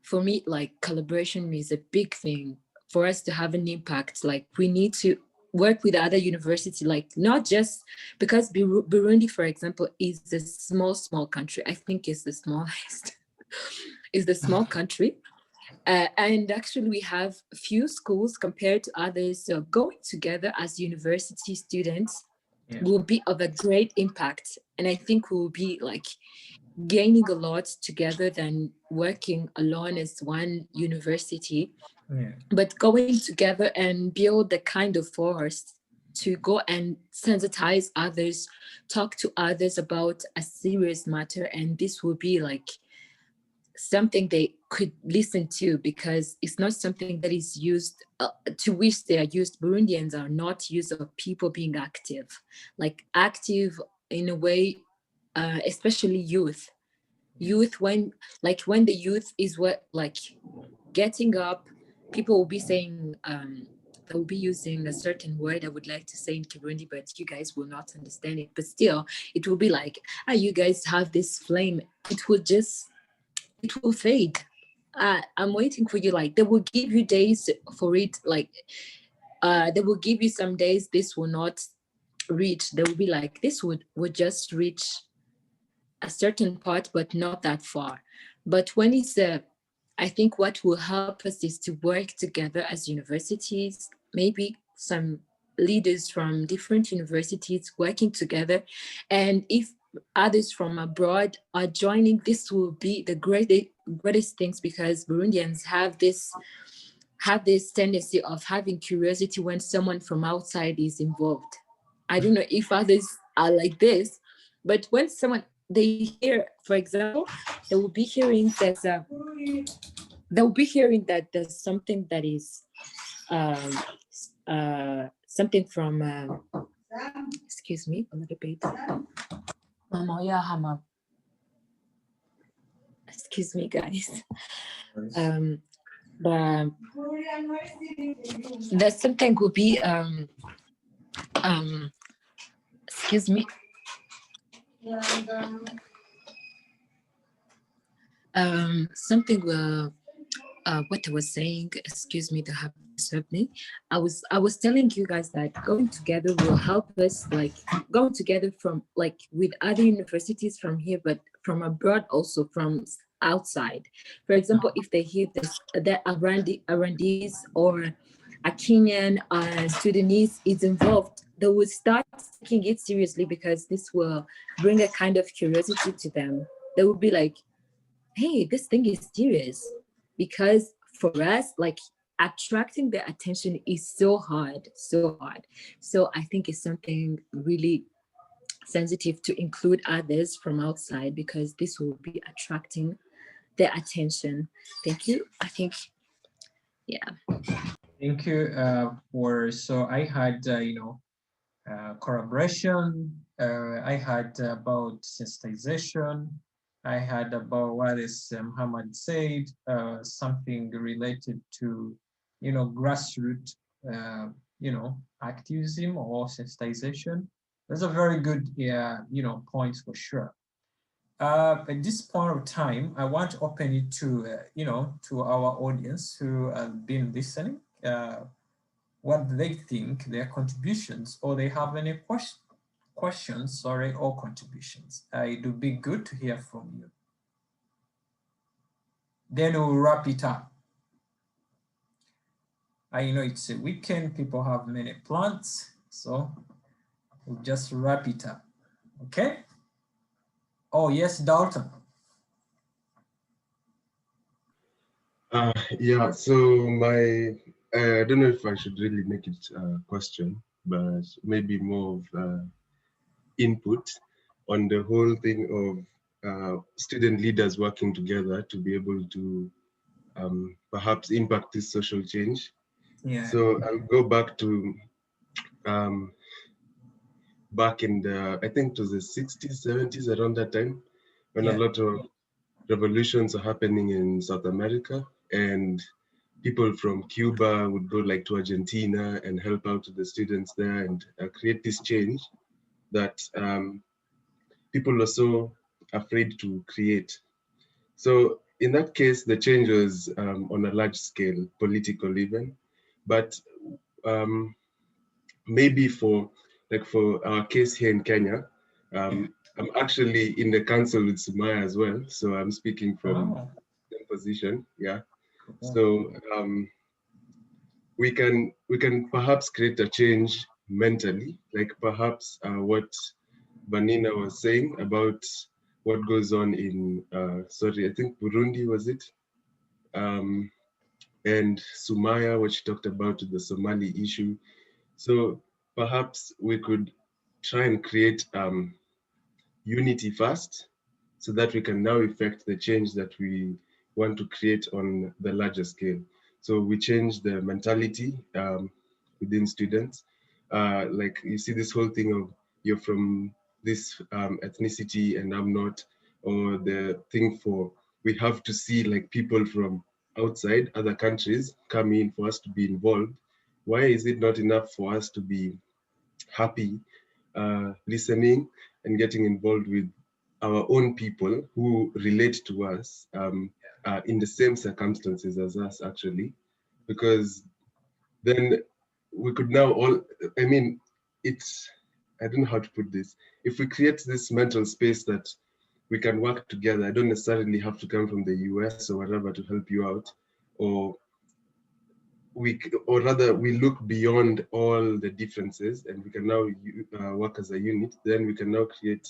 for me, like collaboration is a big thing for us to have an impact. Like we need to work with other universities, like not just because Burundi, for example, is a small country. I think it's the smallest, is the small country. And actually we have few schools compared to others. So going together as university students will be of a great impact. And I think we'll be like gaining a lot together than working alone as one university. But going together and build the kind of force to go and sensitize others, talk to others about a serious matter. And this will be like something they could listen to, because it's not something that is used to which they are used. Burundians are not used of people being active in a way, especially youth, when the youth is what, like getting up, people will be saying, they'll be using a certain word I would like to say in Kirundi, but you guys will not understand it. But still, it will be like, you guys have this flame. It will fade. I'm waiting for you. Like they will give you days for it. Like they will give you some days this will not reach. They will be like, this would just reach a certain part, but not that far. But when it's I think what will help us is to work together as universities, maybe some leaders from different universities working together. And if others from abroad are joining, this will be the greatest things, because Burundians have this tendency of having curiosity when someone from outside is involved. I don't know if others are like this, but when someone, they hear, for example, they will be hearing that there's something that is something from excuse me a little bit. Excuse me, guys. But there's something will be excuse me. Something what I was saying, excuse me, to have disturbed me. I was telling you guys that going together will help us, like going together from like with other universities from here, but from abroad also, from outside. For example, if they hear this, that Arandis or a Kenyan Sudanese is involved, they will start taking it seriously, because this will bring a kind of curiosity to them. They will be like, hey, this thing is serious. Because for us, like attracting their attention is so hard. So I think it's something really sensitive to include others from outside, because this will be attracting their attention. Thank you. I think, yeah. Thank you so I had, collaboration. I had about sensitization. I had about what is Muhammad said, something related to, grassroots, activism or sensitization. That's a very good, point for sure. At this point of time, I want to open it to, to our audience who have been listening. What they think, their contributions, or they have any questions, or contributions. It would be good to hear from you. Then we'll wrap it up. I know it's a weekend, people have many plans, so we'll just wrap it up. Okay? Oh, yes, Dalton. Yeah, so I don't know if I should really make it a question, but maybe more of input on the whole thing of student leaders working together to be able to perhaps impact this social change. Yeah. So I'll go back to back in the, I think it was the 60s, 70s, around that time, when a Yeah. lot of revolutions are happening in South America, and people from Cuba would go like to Argentina and help out the students there and create this change that people are so afraid to create. So in that case, the change was on a large scale, political even, but maybe for our case here in Kenya, I'm actually in the council with Sumaya as well, so I'm speaking from Oh, the position. Yeah. cool. So we can perhaps create a change mentally, like perhaps what Vanina was saying about what goes on in sorry, I think Burundi was it, and Sumaya, what she talked about the Somali issue. So perhaps we could try and create unity first, so that we can now effect the change that we want to create on the larger scale. So we change the mentality within students. Like you see this whole thing of you're from this ethnicity and I'm not, or the thing for we have to see like people from outside other countries come in for us to be involved. Why is it not enough for us to be happy listening and getting involved with our own people who relate to us in the same circumstances as us, actually, because then we could now all, I mean, it's, I don't know how to put this. If we create this mental space that we can work together, I don't necessarily have to come from the US or whatever to help you out, or or rather we look beyond all the differences and we can now work as a unit, then we can now create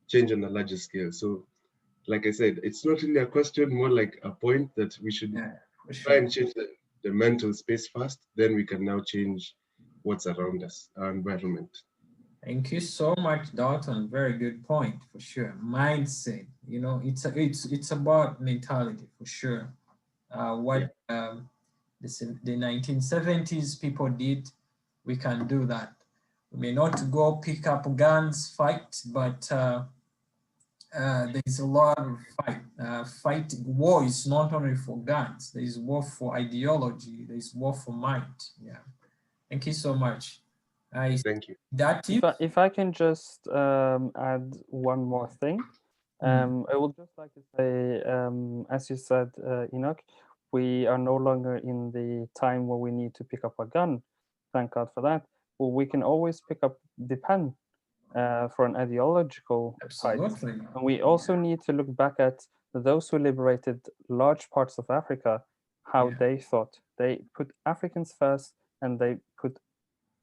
change on a larger scale. So like I said, it's not really a question, more like a point that we should For try sure. and change the mental space first, then we can now change what's around us, our environment. Thank you so much, Dalton. Very good point, for sure. Mindset, you know, it's about mentality, for sure. What the 1970s people did, we can do that. We may not go pick up guns, fight, but there's a lot of fight. War is not only for guns. There is war for ideology. There is war for mind. Yeah. Thank you so much. Thank you. That If I can just add one more thing, I would just like to say, as you said, Enoch, we are no longer in the time where we need to pick up a gun. Thank God for that. Well, we can always pick up the pen for an ideological fight. absolutely. And we also need to look back at those who liberated large parts of Africa, how they thought. They put Africans first and they put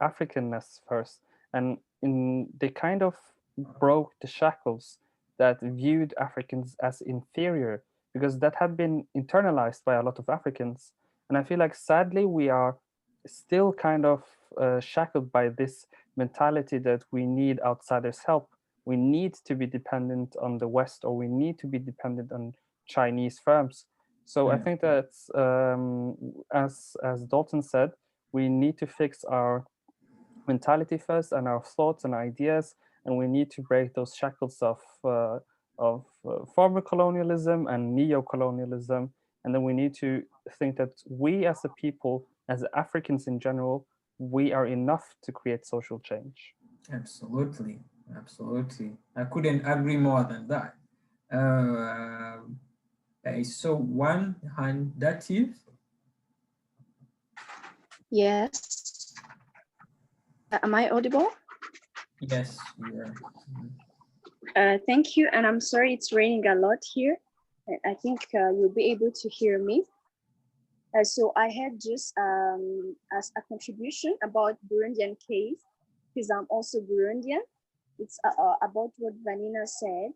Africanness first. And they kind of broke the shackles that viewed Africans as inferior, because that had been internalized by a lot of Africans. And I feel like sadly we are still kind of shackled by this mentality that we need outsiders' help. We need to be dependent on the West, or we need to be dependent on Chinese firms. So I think that, as Dalton said, we need to fix our mentality first and our thoughts and ideas, and we need to break those shackles of former colonialism and neo-colonialism. And then we need to think that we as a people, as Africans in general, we are enough to create social change. Absolutely, absolutely. I couldn't agree more than that. I saw one hand, that is. Yes. Am I audible? Yes, you are. Thank you, and I'm sorry it's raining a lot here. I think you'll be able to hear me. So I had just as a contribution about Burundian case, because I'm also Burundian. It's about what Vanina said.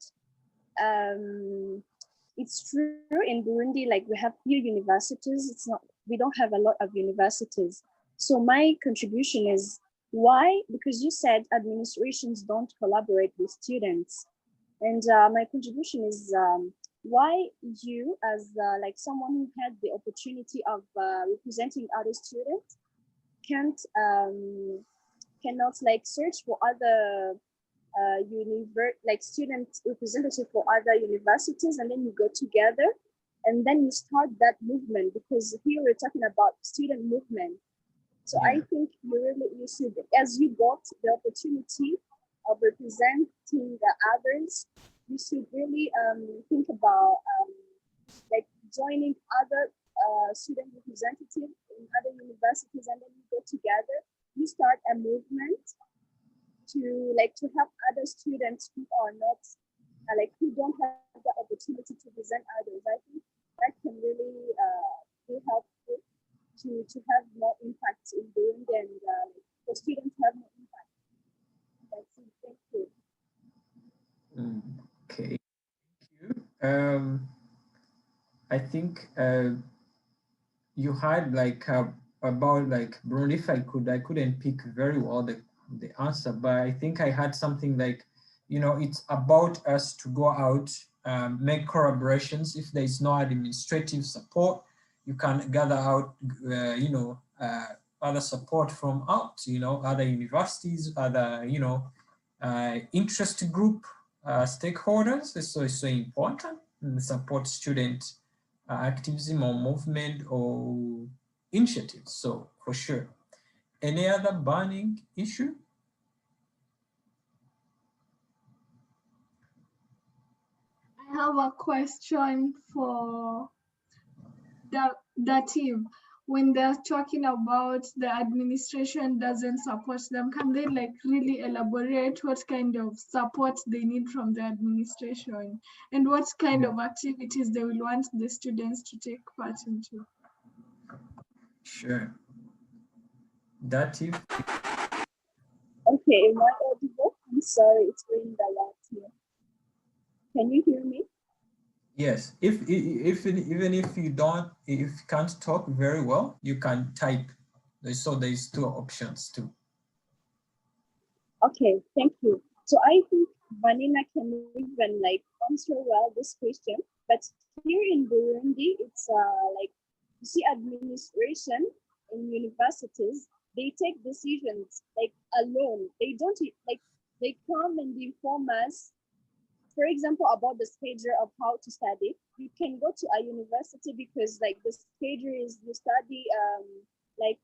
It's true in Burundi, like we have few universities. We don't have a lot of universities. So my contribution is why? Because you said administrations don't collaborate with students. And my contribution is why you, as like someone who had the opportunity of representing other students, cannot like search for other like student representative for other universities, and then you go together and then you start that movement, because here we're talking about student movement. So I think you should, as you got the opportunity of representing the others, you should really think about like joining other student representatives in other universities, and then you go together, you start a movement to help other students who are not who don't have the opportunity to present others. I think that can really be helpful to have more impact in Burundi, and the students have more impact. That's it. Thank you. Okay, thank you. I think you had about Burundi. If I couldn't pick very well the answer, but I think I had something like, it's about us to go out, make collaborations. If there is no administrative support, you can gather out, other support from out, other universities, other, interest group, stakeholders. So it's so important, and support student activism or movement or initiatives. So for sure. Any other burning issue? I have a question for the team. When they're talking about the administration doesn't support them, can they really elaborate what kind of support they need from the administration and what kind of activities they will want the students to take part into? Sure. That if Okay, am I audible? I'm sorry, it's raining a lot here. Can you hear me? yes, even if you can't talk very well, you can type. So there's two options too. Okay, thank you. So I think Vanina can even answer well this question, but here in Burundi, it's you see administration in universities, they take decisions alone. They don't they come and inform us, for example, about the schedule of how to study. You can go to a university because the schedule is you study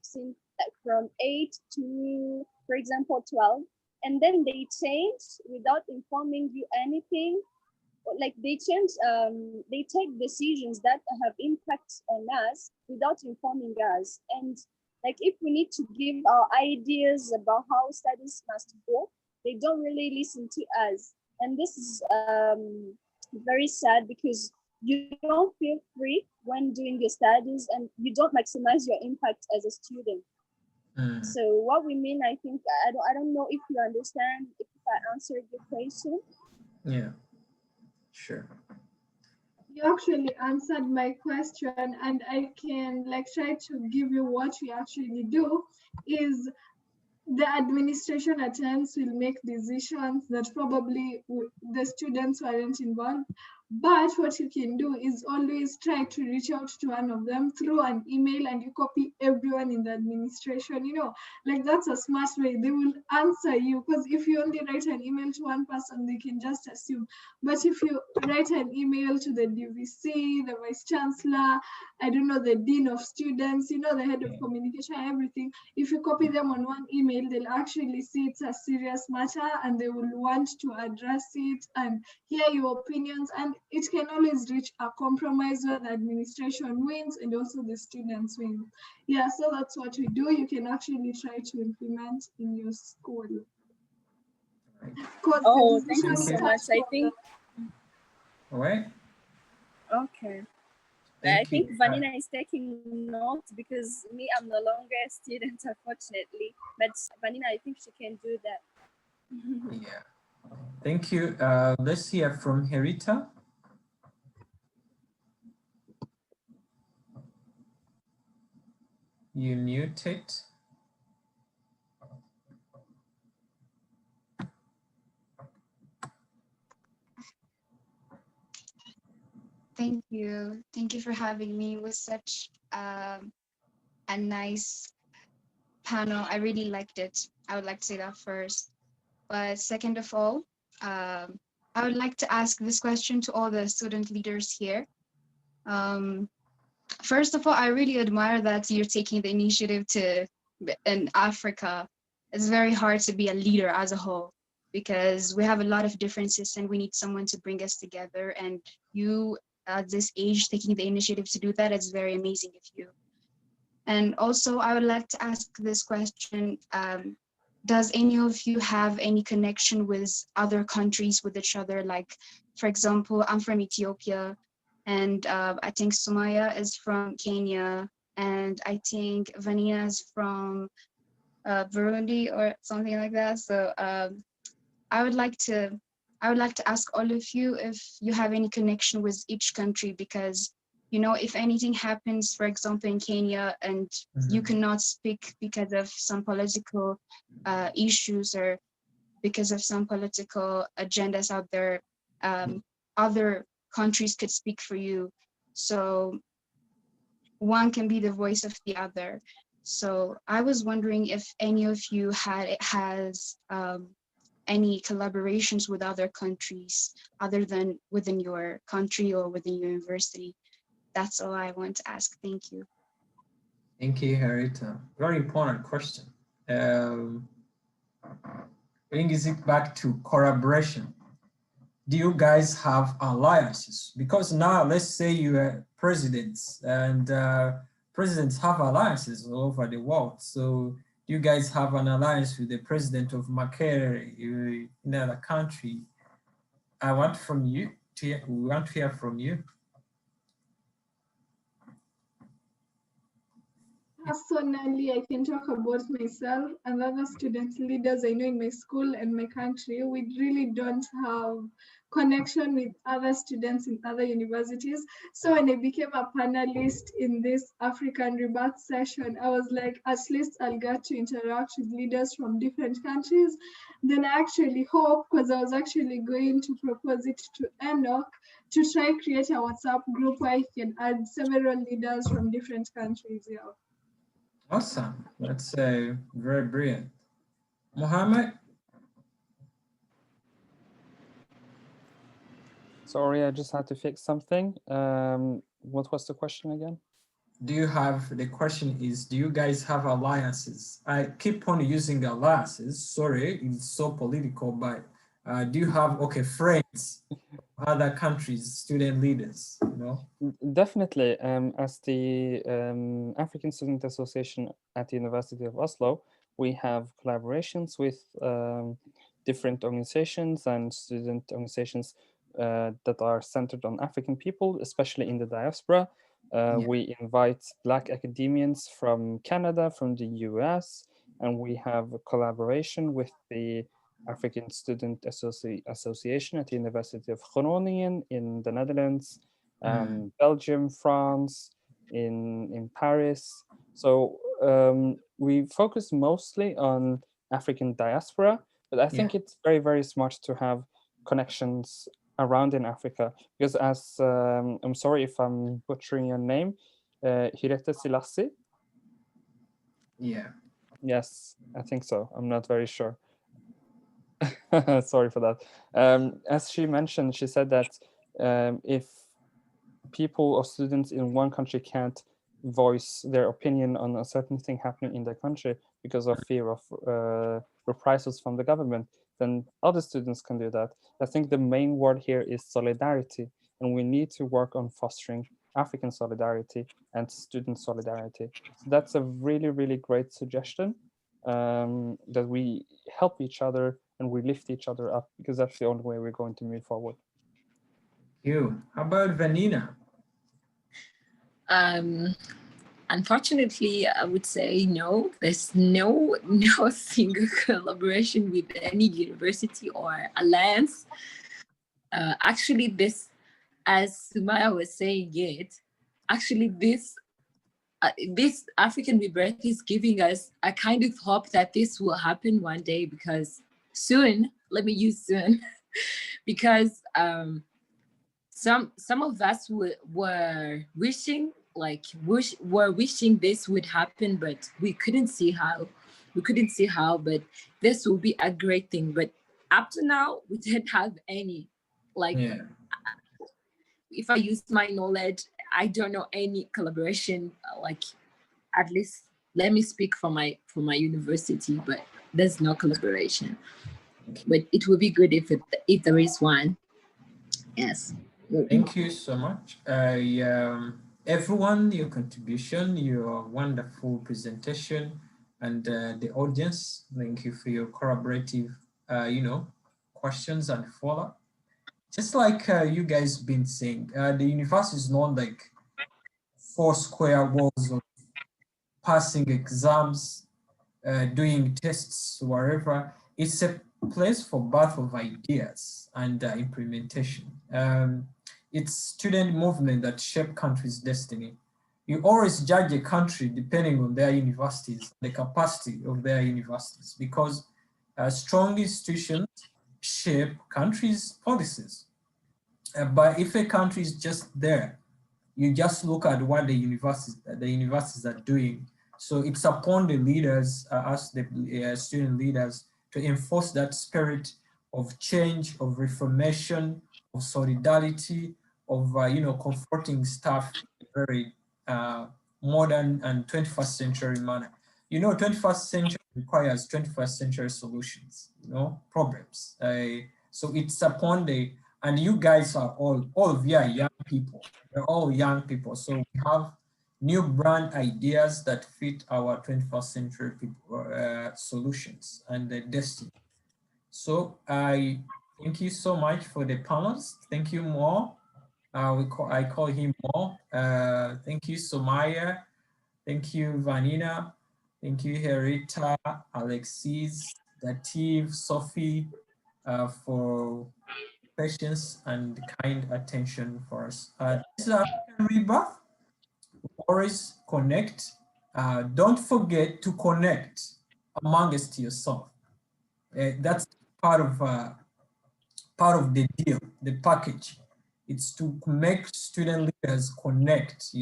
since from 8 to, for example, 12, and then they change without informing you anything. They change, they take decisions that have impact on us without informing us. And if we need to give our ideas about how studies must go, they don't really listen to us. And this is very sad, because you don't feel free when doing your studies, and you don't maximize your impact as a student. So what we mean, I think, I don't know if you understand, if I answered your question. Yeah, sure. You actually answered my question, and I can try to give you what we actually do is the administration at times will make decisions that probably the students weren't involved. But what you can do is always try to reach out to one of them through an email, and you copy everyone in the administration. That's a smart way. They will answer you, because if you only write an email to one person, they can just assume. But if you write an email to the DVC, the vice chancellor, I don't know, the dean of students, the head of communication, everything, if you copy them on one email, they'll actually see it's a serious matter, and they will want to address it and hear your opinions. And it can always reach a compromise where the administration wins and also the students win. Yeah, so that's what we do. You can actually try to implement in your school. Oh, thank you so much. I think. All right. Okay. I Thank think you. Vanina is taking notes because me, I'm no longer a student, unfortunately. But Vanina, I think she can do that. Yeah. Thank you. Let's hear from Herita. You muted. Thank you. Thank you for having me. It was such a nice panel. I really liked it. I would like to say that first. But second of all, I would like to ask this question to all the student leaders here. First of all, I really admire that you're taking the initiative to, in Africa, it's very hard to be a leader as a whole because we have a lot of differences and we need someone to bring us together. And you, at this age, taking the initiative to do that is very amazing of you. And also, I would like to ask this question. Does any of you have any connection with other countries with each other? Like, for example, I'm from Ethiopia, and I think Sumaya is from Kenya, and I think Vanina is from Burundi or something like that. So I would like to ask all of you if you have any connection with each country, because you know, if anything happens, for example, in Kenya, and you cannot speak because of some political issues or because of some political agendas out there, other countries could speak for you. So one can be the voice of the other. So I was wondering if any of you has any collaborations with other countries other than within your country or within your university. That's all I want to ask. Thank you. Thank you, Herita. Very important question. Brings it back to collaboration. Do you guys have alliances? Because now, let's say you are presidents, and presidents have alliances all over the world. So you guys have an alliance with the president of Makere in another country. We want to hear from you. Personally, I can talk about myself and other student leaders I know in my school and my country. We really don't have connection with other students in other universities. So when I became a panelist in this African Rebirth session, I was like, at least I'll get to interact with leaders from different countries. Then I actually hope, because I was actually going to propose it to Enoch, to try create a WhatsApp group where I can add several leaders from different countries. Yeah. Awesome. That's very brilliant. Mohammed? Sorry, I just had to fix something. What was the question again? The question is, do you guys have alliances? I keep on using alliances. Sorry, it's so political, but do you have, friends, other countries, student leaders, you know? Definitely. As the African Student Association at the University of Oslo, we have collaborations with different organizations and student organizations that are centered on African people, especially in the diaspora. We invite Black academians from Canada, from the US, and we have a collaboration with the African Student Association at the University of Groningen in the Netherlands, Belgium, France, in Paris. So we focus mostly on African diaspora, but I think it's very, very smart to have connections around in Africa, because as I'm sorry if I'm butchering your name, Hirete Selassie? Yeah. Yes, I think so. I'm not very sure. Sorry for that. As she mentioned, she said that if people or students in one country can't voice their opinion on a certain thing happening in their country because of fear of reprisals from the government, then other students can do that. I think the main word here is solidarity, and we need to work on fostering African solidarity and student solidarity. So that's a really, really great suggestion, that we help each other and we lift each other up, because that's the only way we're going to move forward. You. How about Vanina? Unfortunately, I would say no. There's no single collaboration with any university or alliance. Actually, this, as Sumaya was saying it, actually this African Rebirth is giving us a kind of hope that this will happen one day, because soon, let me use soon, because some of us were wishing this would happen, but we couldn't see how. But this will be a great thing. But up to now, we didn't have any. Like, Yeah. if I use my knowledge, I don't know any collaboration. Like, at least let me speak for my university, but there's no collaboration. But it would be good if there is one. Yes. Thank you so much. Everyone, your contribution, your wonderful presentation, and the audience, thank you for your collaborative, questions and follow-up. Just like you guys been saying, the university is not like 4 square walls of passing exams, doing tests, wherever. It's a place for birth of ideas and implementation. It's student movement that shape country's destiny. You always judge a country depending on their universities, the capacity of their universities, because strong institutions shape countries' policies. But if a country is just there, you just look at what the universities are doing. So it's upon the leaders, us the student leaders, to enforce that spirit of change, of reformation, of solidarity, of comforting staff in a very modern and 21st century manner. 21st century requires 21st century solutions, problems. So it's upon and you guys are all of you are young people. We're all young people. So we have new brand ideas that fit our 21st century people, solutions and the destiny. So I thank you so much for the panels. Thank you, Mo. I call him Mo. Thank you, Somaya. Thank you, Vanina. Thank you, Herita, Alexis, Dativ, Sophie, for patience and kind attention for us. This is African Rebirth. Always connect. Don't forget to connect amongst yourself. That's part of the deal, the package. It's to make student leaders connect.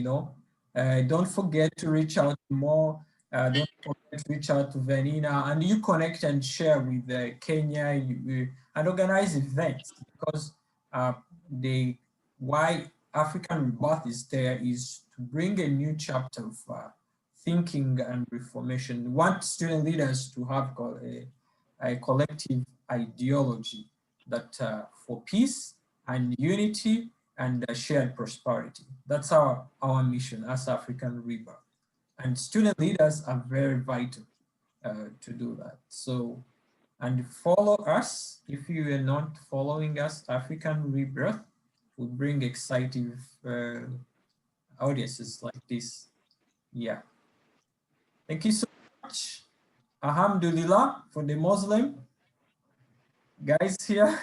Don't forget to reach out more. Don't forget to reach out to Vanina, and you connect and share with Kenya and organize events, because why African Rebirth is there is to bring a new chapter of thinking and reformation. We want student leaders to have a collective ideology that for peace and unity and shared prosperity. That's our mission as African Rebirth. And student leaders are very vital to do that. So, and follow us. If you are not following us, African Rebirth will bring exciting audiences like this. Yeah. Thank you so much. Alhamdulillah for the Muslim guys here.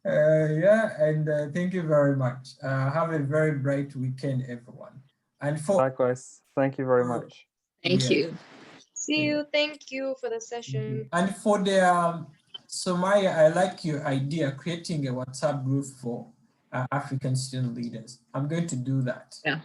Yeah, and thank you very much. Have a very bright weekend, everyone. And likewise, thank you very much. Thank you. See you. Thank you for the session. And for the Somaya, I like your idea, creating a WhatsApp group for African student leaders. I'm going to do that. Yeah.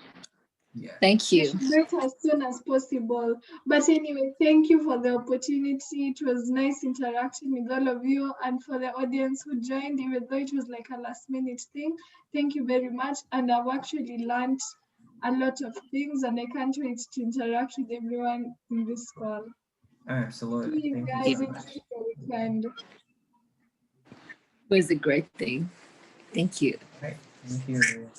Yeah. Thank you. Do it as soon as possible. But anyway, thank you for the opportunity. It was nice interacting with all of you, and for the audience who joined, even though it was like a last minute thing. Thank you very much. And I've actually learned a lot of things, and I can't wait to interact with everyone in this call. Absolutely. See you Thank guys. you so much. Weekend. It was a great thing. Thank you. Right. Thank you.